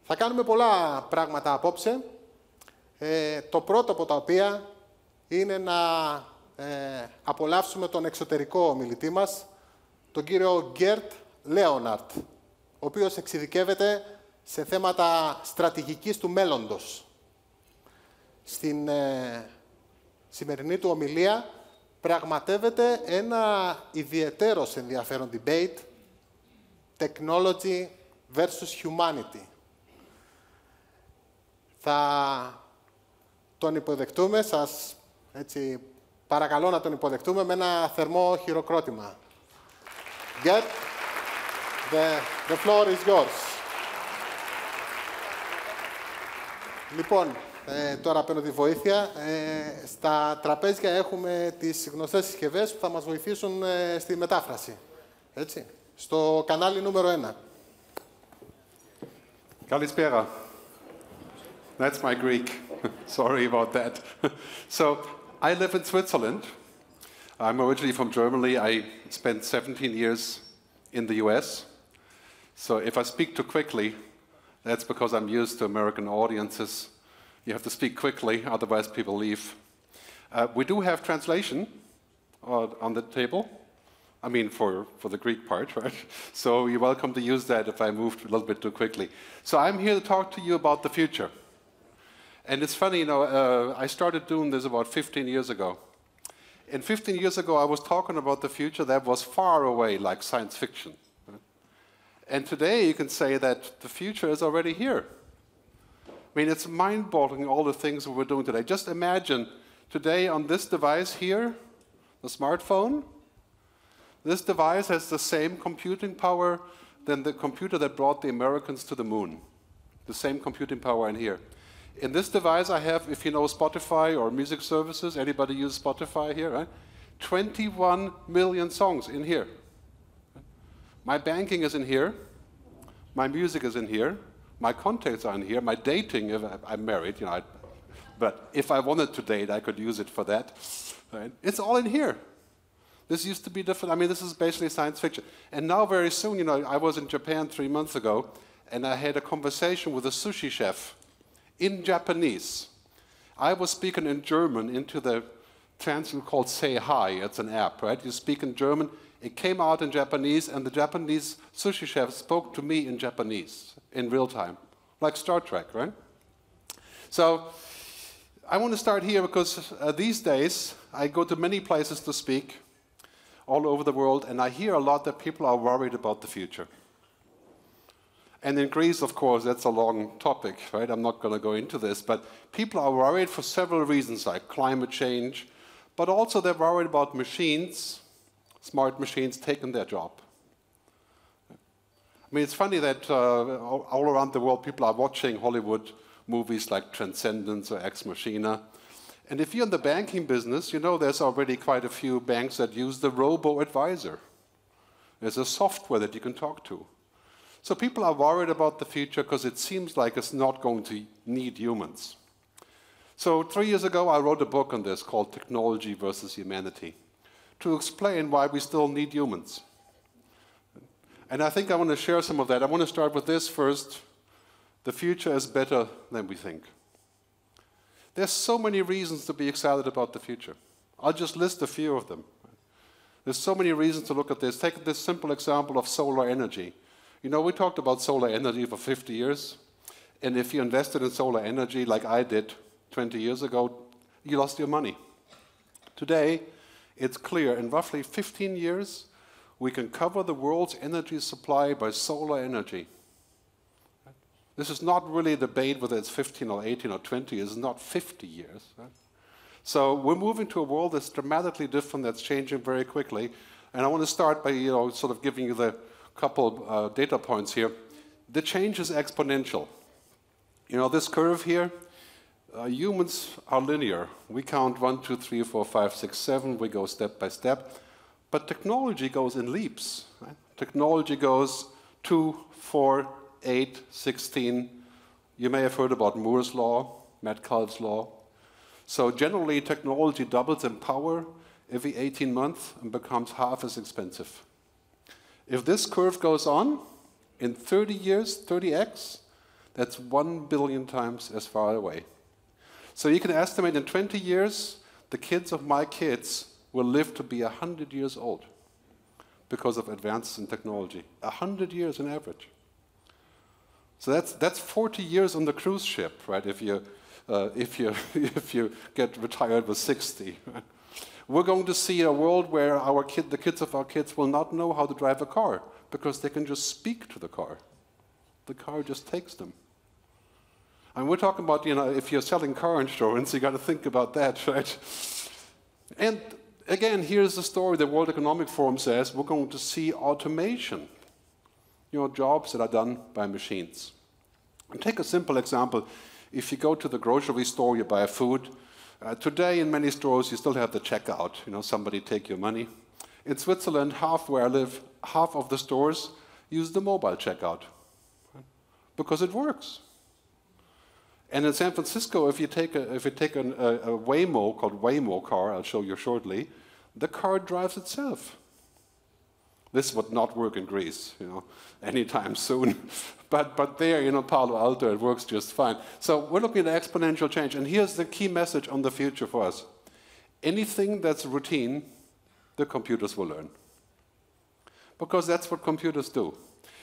Θα κάνουμε πολλά πράγματα απόψε. Το πρώτο από τα οποία είναι να απολαύσουμε τον εξωτερικό ομιλητή μας, τον κύριο Gerd Leonhard, ο οποίος εξειδικεύεται σε θέματα στρατηγικής του μέλλοντος. Στην σημερινή του ομιλία πραγματεύεται ένα ιδιαιτέρως ενδιαφέρον debate, technology versus humanity. Θα τον υποδεχτούμε, σας έτσι, παρακαλώ να τον υποδεχτούμε με ένα θερμό χειροκρότημα. Gerd, the floor is yours. Λοιπόν, τώρα παίρνω τη βοήθεια. Στα τραπέζια έχουμε τις γνωστές συσκευές που θα μας βοηθήσουν στη μετάφραση. Έτσι. Στο κανάλι νούμερο 1. Kalispera. That's my Greek. Sorry about that. So, I live in Switzerland. I'm originally from Germany. I spent 17 years in the US. So if I speak too quickly, that's because I'm used to American audiences. You have to speak quickly, otherwise people leave. We do have translation on the table. I mean, for the Greek part, right? So you're welcome to use that if I moved a little bit too quickly. So I'm here to talk to you about the future. And it's funny, you know, I started doing this about 15 years ago. And 15 years ago, I was talking about the future that was far away, like science fiction. Right? And today, you can say that the future is already here. I mean, it's mind-boggling, all the things we're doing today. Just imagine, today on this device here, the smartphone, this device has the same computing power than the computer that brought the Americans to the moon. The same computing power in here. In this device I have, if you know Spotify or music services, anybody use Spotify here, right? 21 million songs in here. My banking is in here. My music is in here. My contacts are in here. My dating, if I'm married, you know, but if I wanted to date, I could use it for that. Right? It's all in here. This used to be different. I mean, this is basically science fiction. And now very soon, you know, I was in Japan 3 months ago, and I had a conversation with a sushi chef in Japanese. I was speaking in German into the translation called Say Hi. It's an app, right? You speak in German. It came out in Japanese, and the Japanese sushi chef spoke to me in Japanese in real time, like Star Trek, right? So I want to start here because these days I go to many places to speak all over the world, and I hear a lot that people are worried about the future. And in Greece, of course, that's a long topic, right? I'm not going to go into this, but people are worried for several reasons, like climate change, but also they're worried about machines, smart machines taking their job. I mean, it's funny that all around the world, people are watching Hollywood movies like Transcendence or Ex Machina. And if you're in the banking business, you know there's already quite a few banks that use the robo-advisor. There's a software that you can talk to. So people are worried about the future because it seems like it's not going to need humans. So 3 years ago, I wrote a book on this called Technology versus Humanity to explain why we still need humans. And I think I want to share some of that. I want to start with this first. The future is better than we think. There's so many reasons to be excited about the future. I'll just list a few of them. There's so many reasons to look at this. Take this simple example of solar energy. You know, we talked about solar energy for 50 years, and if you invested in solar energy like I did 20 years ago, you lost your money. Today, it's clear, in roughly 15 years, we can cover the world's energy supply by solar energy. This is not really a debate whether it's 15 or 18 or 20 years, it's not 50 years. Right? So we're moving to a world that's dramatically different, that's changing very quickly, and I want to start by, you know, sort of giving you the couple data points here. The change is exponential. You know, this curve here, humans are linear. We count 1, 2, 3, 4, 5, 6, 7. We go step by step. But technology goes in leaps. Right? Technology goes 2, 4, 8, 16. You may have heard about Moore's law, Metcalfe's law. So generally, technology doubles in power every 18 months and becomes half as expensive. If this curve goes on, in 30 years, 30x, That's 1 billion times as far away. So you can estimate in 20 years, the kids of my kids will live to be 100 years old because of advances in technology. 100 years on average. So that's 40 years on the cruise ship, right? If you get retired with 60. Right? We're going to see a world where the kids of our kids will not know how to drive a car because they can just speak to the car. The car just takes them. And we're talking about, if you're selling car insurance, you got to think about that, right? And again, here's the story the World Economic Forum says we're going to see automation. Jobs that are done by machines. And take a simple example. If you go to the grocery store, you buy food. Today, in many stores, you still have the checkout. Somebody take your money. In Switzerland, half where I live, half of the stores use the mobile checkout because it works. And in San Francisco, if you take a Waymo, called Waymo car, I'll show you shortly, the car drives itself. This would not work in Greece, anytime soon. But there, Palo Alto, it works just fine. So we're looking at exponential change. And here's the key message on the future for us. Anything that's routine, the computers will learn. Because that's what computers do.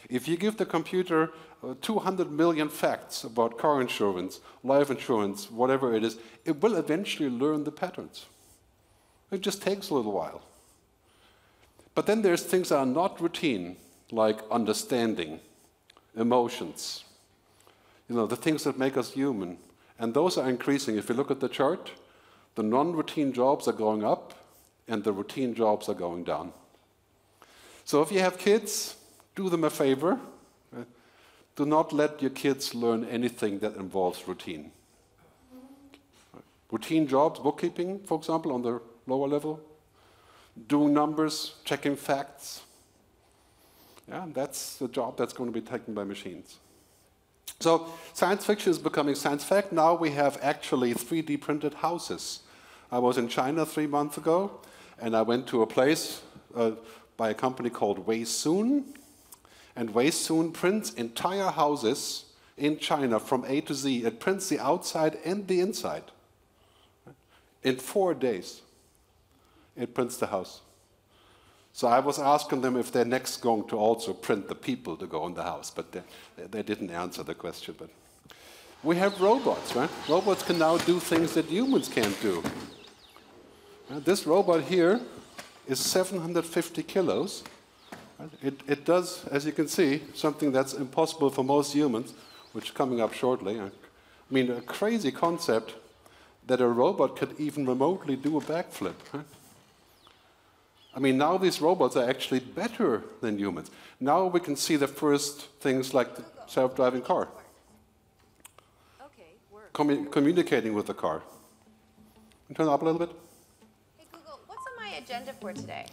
If you give the computer 200 million facts about car insurance, life insurance, whatever it is, it will eventually learn the patterns. It just takes a little while. But then there's things that are not routine, like understanding, emotions, the things that make us human. And those are increasing. If you look at the chart, the non-routine jobs are going up, and the routine jobs are going down. So if you have kids, do them a favor. Do not let your kids learn anything that involves routine. Routine jobs, bookkeeping, for example, on the lower level. Doing numbers, checking facts. Yeah, that's the job that's going to be taken by machines. So science fiction is becoming science fact. Now we have actually 3D printed houses. I was in China 3 months ago, and I went to a place by a company called Weixin. And Weixin prints entire houses in China from A to Z. It prints the outside and the inside. In 4 days, it prints the house. So I was asking them if they're next going to also print the people to go in the house, but they didn't answer the question. But we have robots, right? Robots can now do things that humans can't do. This robot here is 750 kilos. It does, as you can see, something that's impossible for most humans, which is coming up shortly. I mean, a crazy concept that a robot could even remotely do a backflip. Huh? I mean, now these robots are actually better than humans. Now we can see the first things like the self-driving car. Okay, Communicating with the car. Turn it up a little bit. Hey Google, what's on my agenda for today?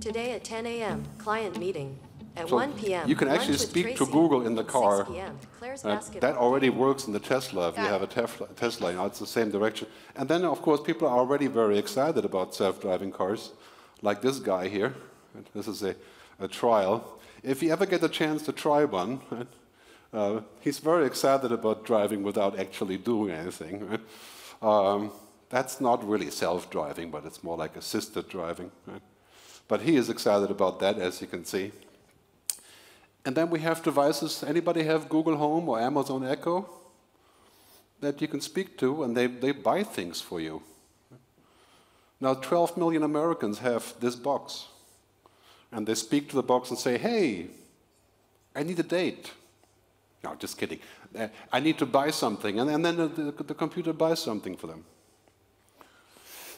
Today at 10 a.m., client meeting. At So 1 p.m., you can lunch actually with speak to Tracy. Google in the At car. 6 p.m., Claire's That basketball. already works in the Tesla if you have a Tesla. It's the same direction. And then, of course, people are already very excited about self-driving cars, like this guy here. This is a trial. If you ever get a chance to try one, he's very excited about driving without actually doing anything. Right? That's not really self-driving, but it's more like assisted driving. Right? But he is excited about that, as you can see. And then we have devices. Anybody have Google Home or Amazon Echo that you can speak to, and they buy things for you? Now, 12 million Americans have this box. And they speak to the box and say, hey, I need a date. No, just kidding. I need to buy something. And then the computer buys something for them.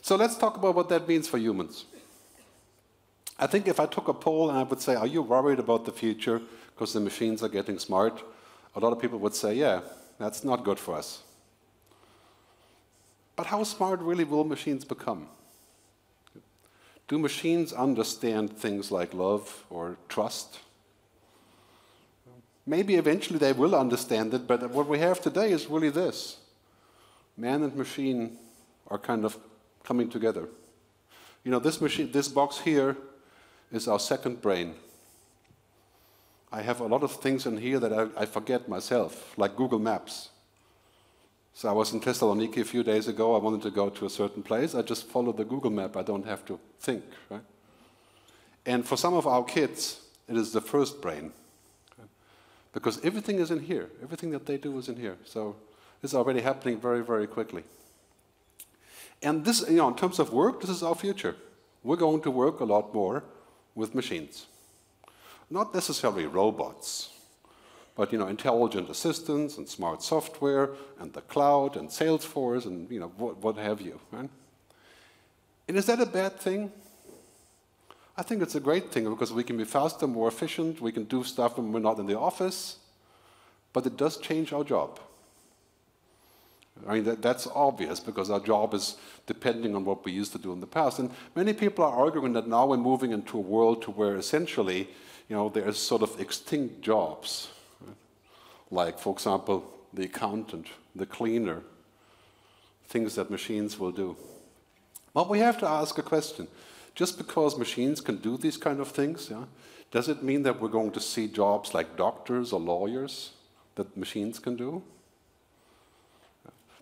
So let's talk about what that means for humans. I think if I took a poll and I would say, are you worried about the future because the machines are getting smart? A lot of people would say, yeah, that's not good for us. But how smart really will machines become? Do machines understand things like love or trust? Maybe eventually they will understand it, but what we have today is really this. Man and machine are kind of coming together. You know, this box here is our second brain. I have a lot of things in here that I forget myself, like Google Maps. So I was in Thessaloniki a few days ago. I wanted to go to a certain place. I just follow the Google map. I don't have to think, right? And for some of our kids, it is the first brain. Right? Because everything is in here. Everything that they do is in here. So it's already happening very, very quickly. And this, in terms of work, this is our future. We're going to work a lot more with machines. Not necessarily robots, but intelligent assistants and smart software and the cloud and Salesforce and what have you. Right? And is that a bad thing? I think it's a great thing because we can be faster, more efficient, we can do stuff when we're not in the office, but it does change our job. I mean, that's obvious because our job is depending on what we used to do in the past. And many people are arguing that now we're moving into a world to where essentially, there's sort of extinct jobs. Right? Like, for example, the accountant, the cleaner, things that machines will do. But we have to ask a question. Just because machines can do these kind of things, does it mean that we're going to see jobs like doctors or lawyers that machines can do?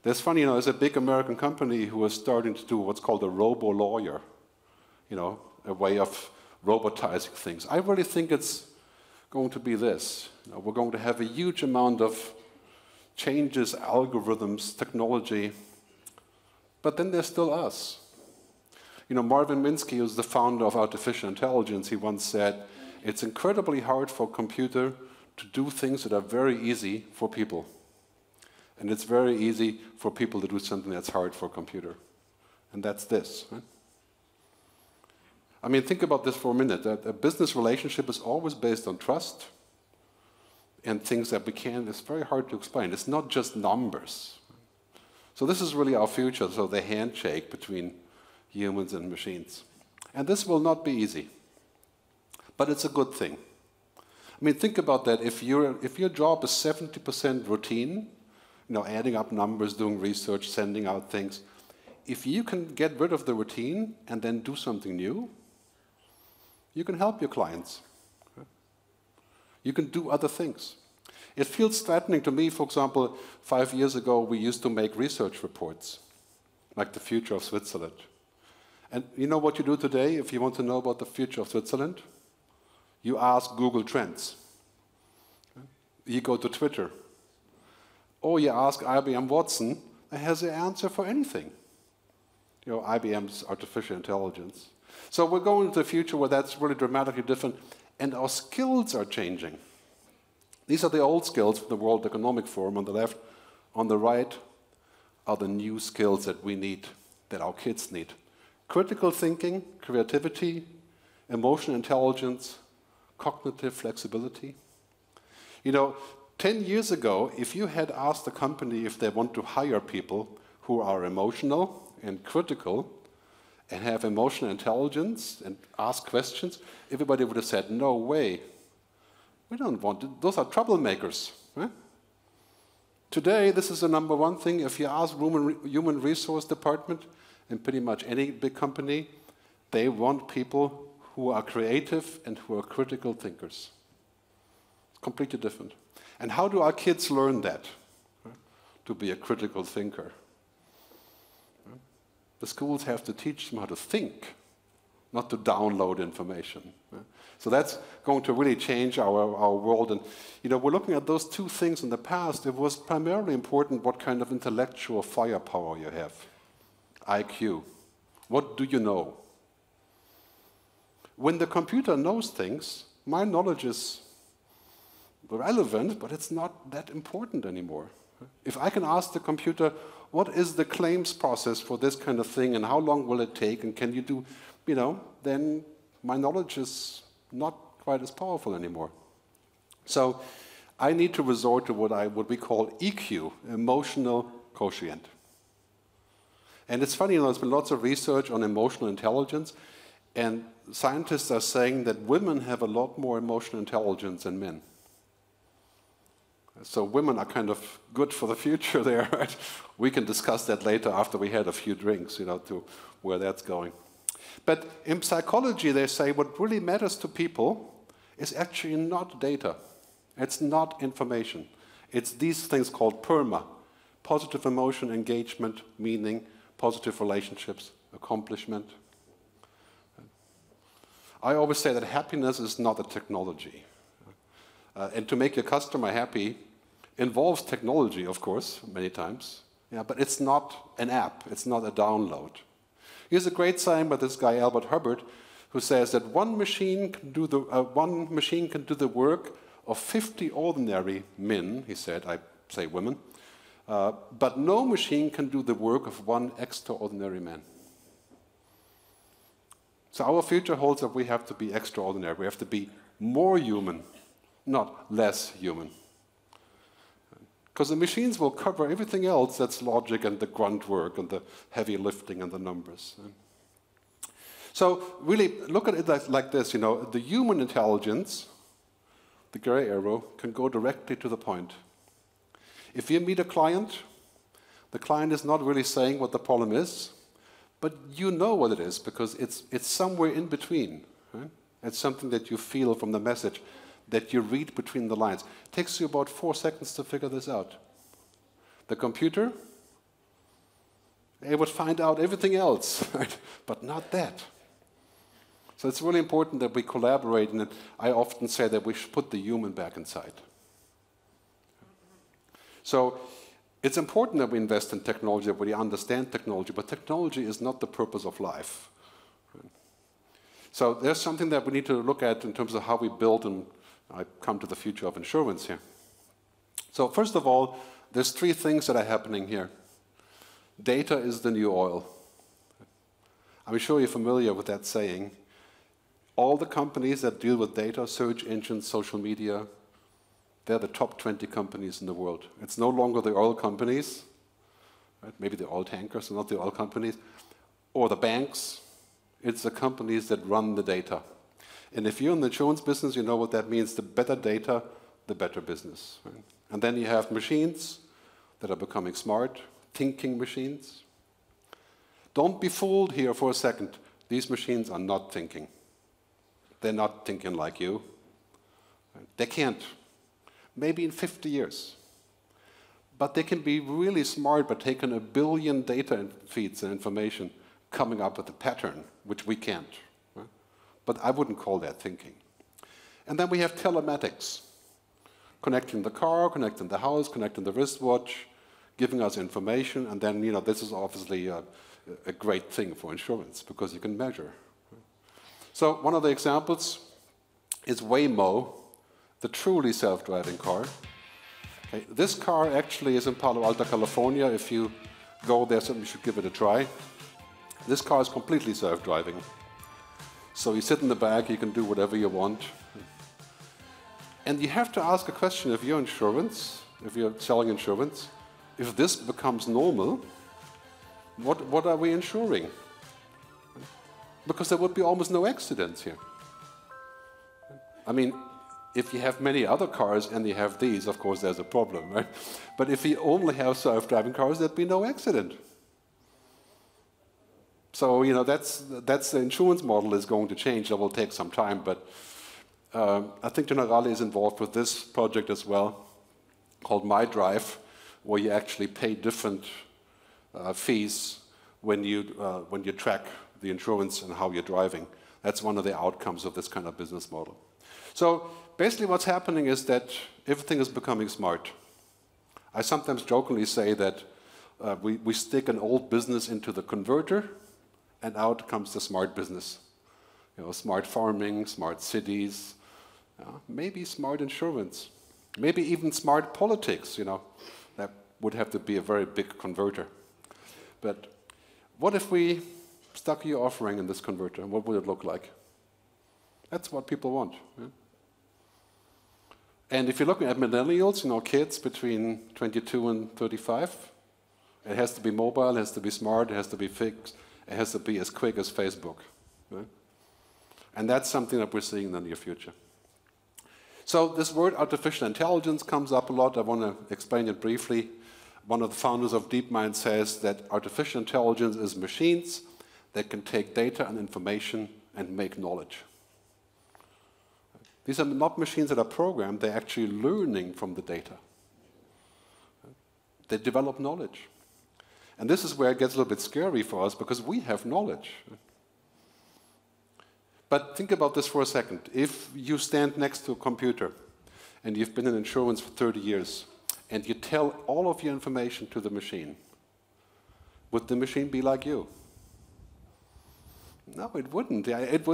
There's funny, there's a big American company who is starting to do what's called a robo-lawyer, a way of robotizing things. I really think it's going to be this. We're going to have a huge amount of changes, algorithms, technology, but then there's still us. Marvin Minsky, who's the founder of artificial intelligence, he once said, it's incredibly hard for a computer to do things that are very easy for people. And it's very easy for people to do something that's hard for a computer. And that's this. Right? I mean, think about this for a minute. A business relationship is always based on trust and things that it's very hard to explain. It's not just numbers. So this is really our future, so the handshake between humans and machines. And this will not be easy. But it's a good thing. I mean, think about that. If your job is 70% routine, adding up numbers, doing research, sending out things. If you can get rid of the routine and then do something new, you can help your clients. You can do other things. It feels threatening to me, for example, 5 years ago we used to make research reports, like the future of Switzerland. And you know what you do today if you want to know about the future of Switzerland? You ask Google Trends. You go to Twitter. Or you ask IBM Watson, it has an answer for anything. IBM's artificial intelligence. So we're going into a future where that's really dramatically different, and our skills are changing. These are the old skills from the World Economic Forum on the left. On the right are the new skills that we need, that our kids need. Critical thinking, creativity, emotional intelligence, cognitive flexibility. 10 years ago, if you had asked a company if they want to hire people who are emotional and critical and have emotional intelligence and ask questions, everybody would have said, no way. We don't want it. Those are troublemakers. Right? Today, this is the number one thing. If you ask human resource department in pretty much any big company, they want people who are creative and who are critical thinkers. It's completely different. And how do our kids learn that? Right? To be a critical thinker. Right? The schools have to teach them how to think, not to download information. Right? So that's going to really change our world. And we're looking at those two things in the past. It was primarily important what kind of intellectual firepower you have. IQ. What do you know? When the computer knows things, my knowledge is relevant, but it's not that important anymore. If I can ask the computer, what is the claims process for this kind of thing, and how long will it take, and can you do, then my knowledge is not quite as powerful anymore. So I need to resort to what we call EQ, emotional quotient. And it's funny, there's been lots of research on emotional intelligence, and scientists are saying that women have a lot more emotional intelligence than men. So women are kind of good for the future there, right? We can discuss that later after we had a few drinks, to where that's going. But in psychology, they say what really matters to people is actually not data. It's not information. It's these things called PERMA: positive emotion, engagement, meaning, positive relationships, accomplishment. I always say that happiness is not a technology. And to make your customer happy involves technology, of course, many times. Yeah, but it's not an app. It's not a download. Here's a great saying by this guy, Albert Hubbard, who says that one machine can do the work of 50 ordinary men, he said, I say women, but no machine can do the work of one extraordinary man. So our future holds that we have to be extraordinary. We have to be more human, not less human. Because the machines will cover everything else that's logic and the grunt work and the heavy lifting and the numbers. So really look at it like this, you know, the human intelligence, the gray arrow, can go directly to the point. If you meet a client, the client is not really saying what the problem is, but you know what it is because it's somewhere in between. Right? It's something that you feel from the message, that you read between the lines. It takes you about 4 seconds to figure this out. The computer, it would find out everything else, right? But not that. So it's really important that we collaborate, and I often say that we should put the human back inside. So it's important that we invest in technology, that we understand technology, but technology is not the purpose of life. So there's something that we need to look at in terms of how we build, and I come to the future of insurance here. So first of all, there's 3 things that are happening here. Data is the new oil. I'm sure you're familiar with that saying. All the companies that deal with data, search engines, social media, they're the top 20 companies in the world. It's no longer the oil companies, right? Maybe the oil tankers, not the oil companies, or the banks. It's the companies that run the data. And if you're in the insurance business, you know what that means. The better data, the better business. Right? And then you have machines that are becoming smart, thinking machines. Don't be fooled here for a second. These machines are not thinking. They're not thinking like you. They can't. Maybe in 50 years. But they can be really smart by taking 1 billion data feeds and information, coming up with a pattern, which we can't. Right? But I wouldn't call that thinking. And then we have telematics. Connecting the car, connecting the house, connecting the wristwatch, giving us information, and then, you know, this is obviously a great thing for insurance, because you can measure. So one of the examples is Waymo, the truly self-driving car. Okay, this car actually is in Palo Alto, California. If you go there, certainly you should give it a try. This car is completely self-driving. So you sit in the back, you can do whatever you want. And you have to ask a question, if you're insurance, if you're selling insurance, if this becomes normal, what are we insuring? Because there would be almost no accidents here. I mean, if you have many other cars and you have these, of course there's a problem, right? But if you only have self-driving cars, there'd be no accident. So, you know, that's the insurance model is going to change. That will take some time, but I think Generali is involved with this project as well, called My Drive, where you actually pay different fees when you track the insurance and how you're driving. That's one of the outcomes of this kind of business model. So basically what's happening is that everything is becoming smart. I sometimes jokingly say that we stick an old business into the converter, and out comes the smart business. You know, smart farming, smart cities, maybe smart insurance, maybe even smart politics, you know. That would have to be a very big converter. But what if we stuck your offering in this converter, and what would it look like? That's what people want. Yeah? And if you're looking at millennials, you know, kids between 22 and 35, it has to be mobile, it has to be smart, it has to be fixed, it has to be as quick as Facebook. Right? And that's something that we're seeing in the near future. So this word artificial intelligence comes up a lot. I want to explain it briefly. One of the founders of DeepMind says that artificial intelligence is machines that can take data and information and make knowledge. These are not machines that are programmed, they're actually learning from the data. They develop knowledge. And this is where it gets a little bit scary for us, because we have knowledge. But think about this for a second. If you stand next to a computer, and you've been in insurance for 30 years, and you tell all of your information to the machine, would the machine be like you? No, it wouldn't. It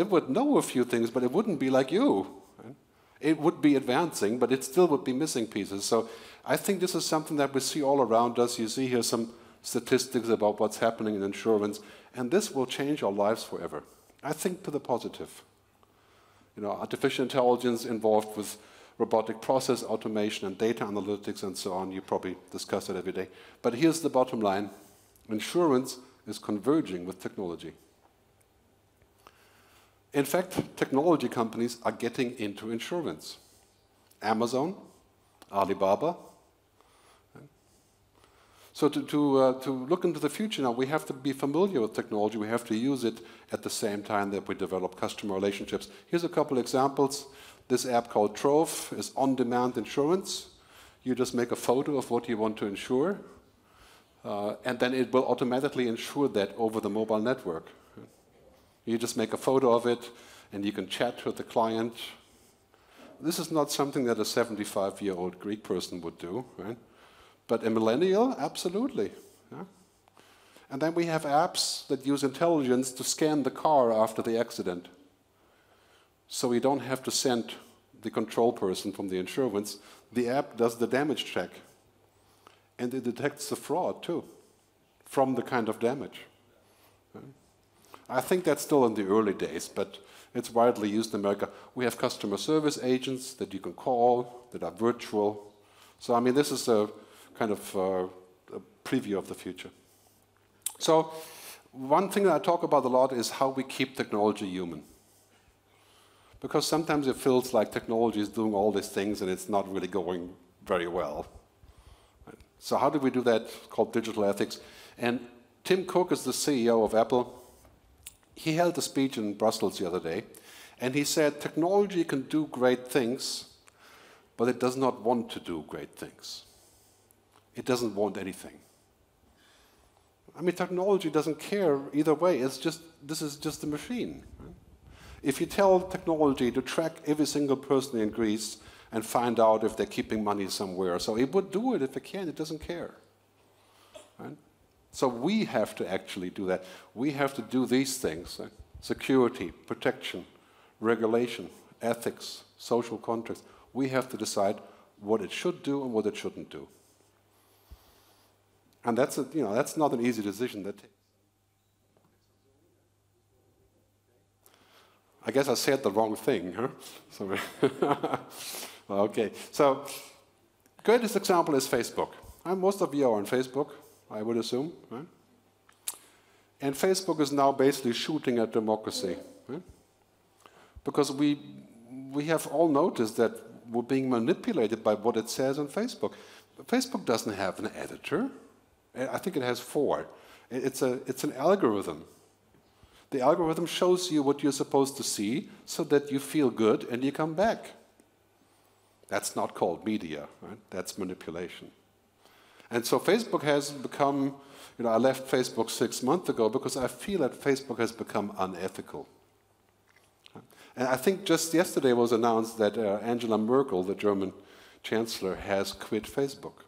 would know a few things, but it wouldn't be like you. It would be advancing, but it still would be missing pieces. So I think this is something that we see all around us. You see here some statistics about what's happening in insurance, and this will change our lives forever. I think to the positive. You know, artificial intelligence involved with robotic process automation and data analytics and so on. You probably discuss it every day. But here's the bottom line. Insurance is converging with technology. In fact, technology companies are getting into insurance. Amazon, Alibaba. So to look into the future now, we have to be familiar with technology. We have to use it at the same time that we develop customer relationships. Here's a couple examples. This app called Trove is on-demand insurance. You just make a photo of what you want to insure, and then it will automatically insure that over the mobile network. You just make a photo of it, and you can chat with the client. This is not something that a 75-year-old Greek person would do, right? But a millennial, absolutely. Yeah? And then we have apps that use intelligence to scan the car after the accident. So we don't have to send the control person from the insurance. The app does the damage check. And it detects the fraud, too, from the kind of damage. Right? I think that's still in the early days, but it's widely used in America. We have customer service agents that you can call, that are virtual. So, I mean, this is a kind of a preview of the future. So, one thing that I talk about a lot is how we keep technology human. Because sometimes it feels like technology is doing all these things and it's not really going very well. So how do we do that? It's called digital ethics. And Tim Cook is the CEO of Apple. He held a speech in Brussels the other day, and he said, technology can do great things, but it does not want to do great things. It doesn't want anything. I mean, technology doesn't care either way. It's just, this is just a machine. Right? If you tell technology to track every single person in Greece and find out if they're keeping money somewhere, so it would do it if it can. It doesn't care. Right? So we have to actually do that. We have to do these things, right? Security, protection, regulation, ethics, social contracts. We have to decide what it should do and what it shouldn't do. And that's, that's not an easy decision. That takes. I guess I said the wrong thing, huh? Sorry. Okay, so greatest example is Facebook. Most of you are on Facebook, I would assume. Right? And Facebook is now basically shooting at democracy. Right? Because we have all noticed that we're being manipulated by what it says on Facebook. Facebook doesn't have an editor. I think it has 4. It's an algorithm. The algorithm shows you what you're supposed to see so that you feel good and you come back. That's not called media, right? That's manipulation. And so Facebook has become, I left Facebook 6 months ago because I feel that Facebook has become unethical. And I think just yesterday was announced that Angela Merkel, the German chancellor, has quit Facebook.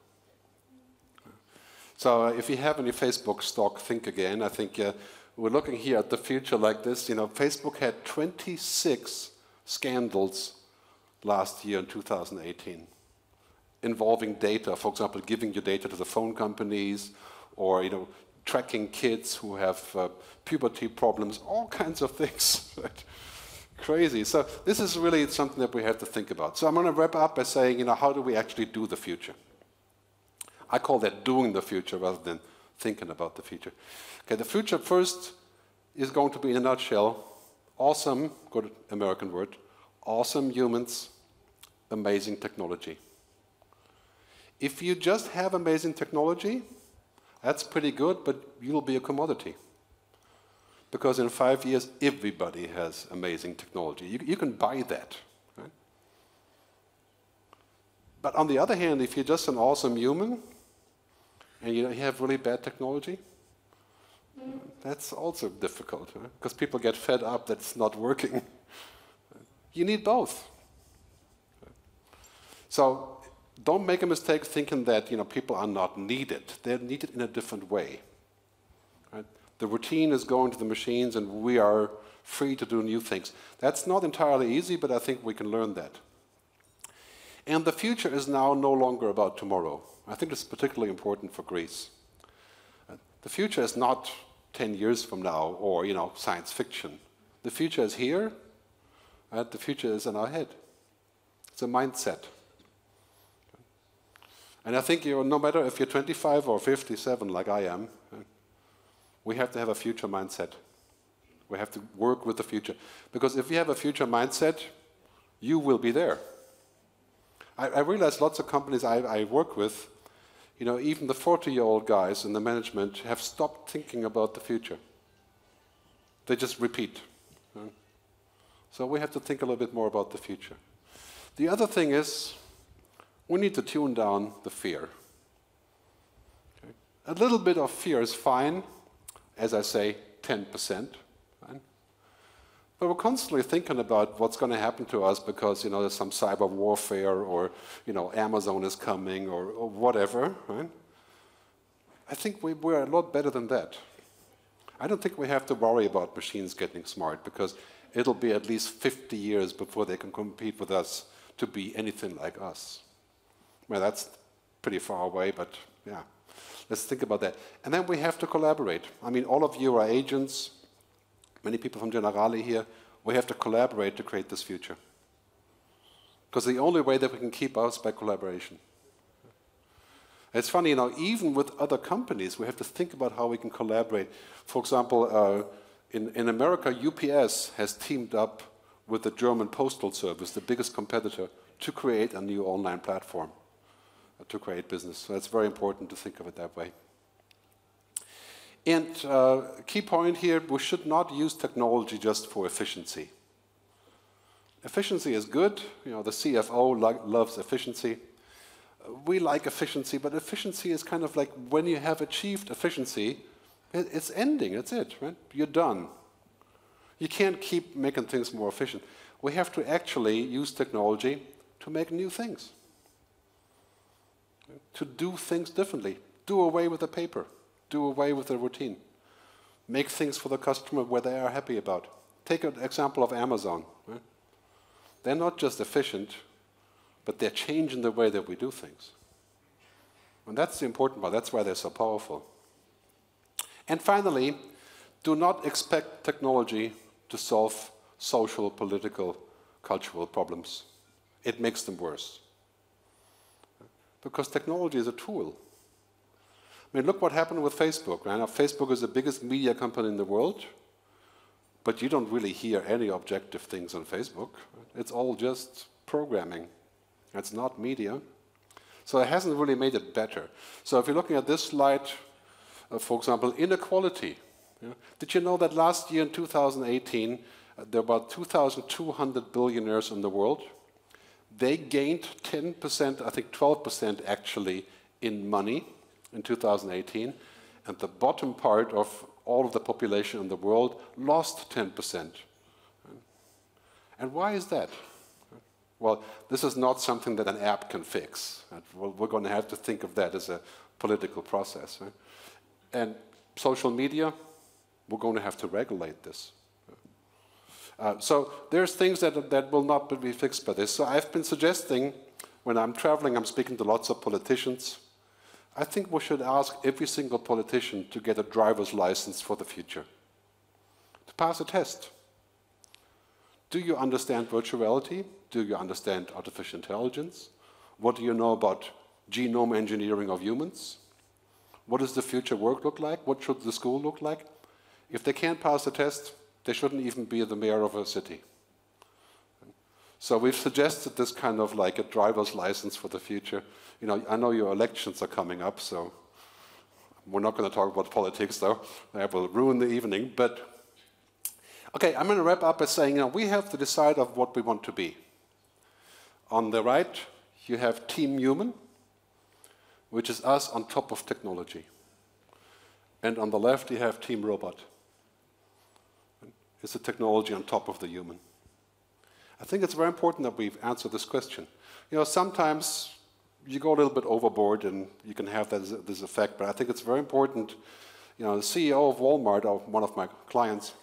So if you have any Facebook stock, think again. I think we're looking here at the future like this. Facebook had 26 scandals last year in 2018 involving data, for example, giving your data to the phone companies or, tracking kids who have puberty problems, all kinds of things. Right? Crazy. So this is really something that we have to think about. So I'm going to wrap up by saying, how do we actually do the future? I call that doing the future rather than thinking about the future. Okay, the future first is going to be, in a nutshell, awesome, good American word, awesome humans, amazing technology. If you just have amazing technology, that's pretty good, but you'll be a commodity. Because in 5 years, everybody has amazing technology. You can buy that. Right? But on the other hand, if you're just an awesome human, and you have really bad technology, that's also difficult, right? Because people get fed up that it's not working. You need both. So don't make a mistake thinking that people are not needed. They're needed in a different way. Right? The routine is going to the machines, and we are free to do new things. That's not entirely easy, but I think we can learn that. And the future is now no longer about tomorrow. I think it's particularly important for Greece. The future is not 10 years from now or, science fiction. The future is here, and the future is in our head. It's a mindset. And I think no matter if you're 25 or 57 like I am, we have to have a future mindset. We have to work with the future. Because if you have a future mindset, you will be there. I realize lots of companies I work with, even the 40-year-old guys in the management have stopped thinking about the future. They just repeat. So we have to think a little bit more about the future. The other thing is, we need to tune down the fear. Okay? A little bit of fear is fine, as I say, 10%. Right? But we're constantly thinking about what's going to happen to us because, there's some cyber warfare or, Amazon is coming or whatever, right? I think we're a lot better than that. I don't think we have to worry about machines getting smart because it'll be at least 50 years before they can compete with us to be anything like us. Well, that's pretty far away, but yeah. Let's think about that. And then we have to collaborate. I mean, all of you are agents. Many people from Generali here. We have to collaborate to create this future. Because the only way that we can keep us by collaboration. It's funny, even with other companies, we have to think about how we can collaborate. For example, in America, UPS has teamed up with the German Postal Service, the biggest competitor, to create a new online platform to create business. So it's very important to think of it that way. And key point here, we should not use technology just for efficiency. Efficiency is good. The CFO loves efficiency. We like efficiency, but efficiency is kind of like when you have achieved efficiency, it's ending, that's it, right? You're done. You can't keep making things more efficient. We have to actually use technology to make new things. To do things differently. Do away with the paper. Do away with the routine. Make things for the customer where they are happy about. Take an example of Amazon. Right? They're not just efficient, but they're changing the way that we do things. And that's the important part. That's why they're so powerful. And finally, do not expect technology to solve social, political, cultural problems. It makes them worse. Because technology is a tool. I mean, look what happened with Facebook. Right? Now, Facebook is the biggest media company in the world, but you don't really hear any objective things on Facebook. It's all just programming. It's not media. So it hasn't really made it better. So if you're looking at this slide, for example, inequality. Did you know that last year in 2018, there were about 2,200 billionaires in the world? They gained 10%, I think 12% actually, in money in 2018. And the bottom part of all of the population in the world lost 10%. And why is that? Well, this is not something that an app can fix. We're going to have to think of that as a political process. Right? And social media, we're going to have to regulate this. So there's things that will not be fixed by this. So I've been suggesting, when I'm traveling, I'm speaking to lots of politicians. I think we should ask every single politician to get a driver's license for the future, to pass a test. Do you understand virtuality? Do you understand artificial intelligence? What do you know about genome engineering of humans? What does the future work look like? What should the school look like? If they can't pass the test, they shouldn't even be the mayor of a city. So we've suggested this kind of like a driver's license for the future. I know your elections are coming up, so we're not going to talk about politics, though. That will ruin the evening. But Okay, I'm going to wrap up by saying, we have to decide of what we want to be. On the right, you have Team Human, which is us on top of technology. And on the left, you have Team Robot. It's the technology on top of the human. I think it's very important that we answer this question. Sometimes you go a little bit overboard and you can have this effect, but I think it's very important. The CEO of Walmart, one of my clients,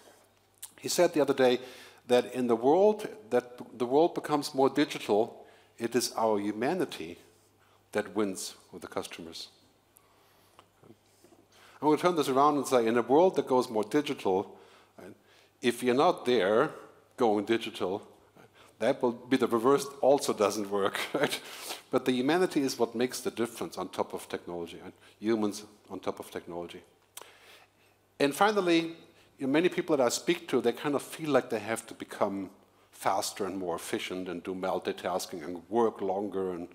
he said the other day that in the world, the world becomes more digital, it is our humanity that wins with the customers. I'm going to turn this around and say, in a world that goes more digital, if you're not there going digital, that will be the reverse, also doesn't work, right? But the humanity is what makes the difference on top of technology, and humans on top of technology. And finally, many people that I speak to, they kind of feel like they have to become faster and more efficient and do multitasking and work longer, and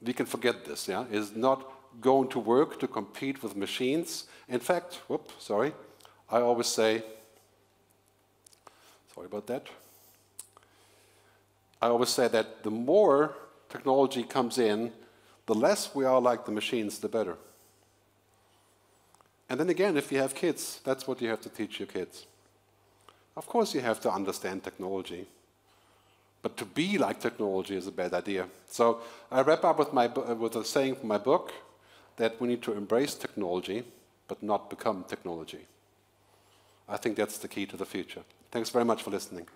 we can forget this. It's not going to work to compete with machines. In fact, I always say, sorry about that. I always say that the more technology comes in, the less we are like the machines, the better. And then again, if you have kids, that's what you have to teach your kids. Of course you have to understand technology, but to be like technology is a bad idea. So I wrap up with a saying from my book, that we need to embrace technology, but not become technology. I think that's the key to the future. Thanks very much for listening.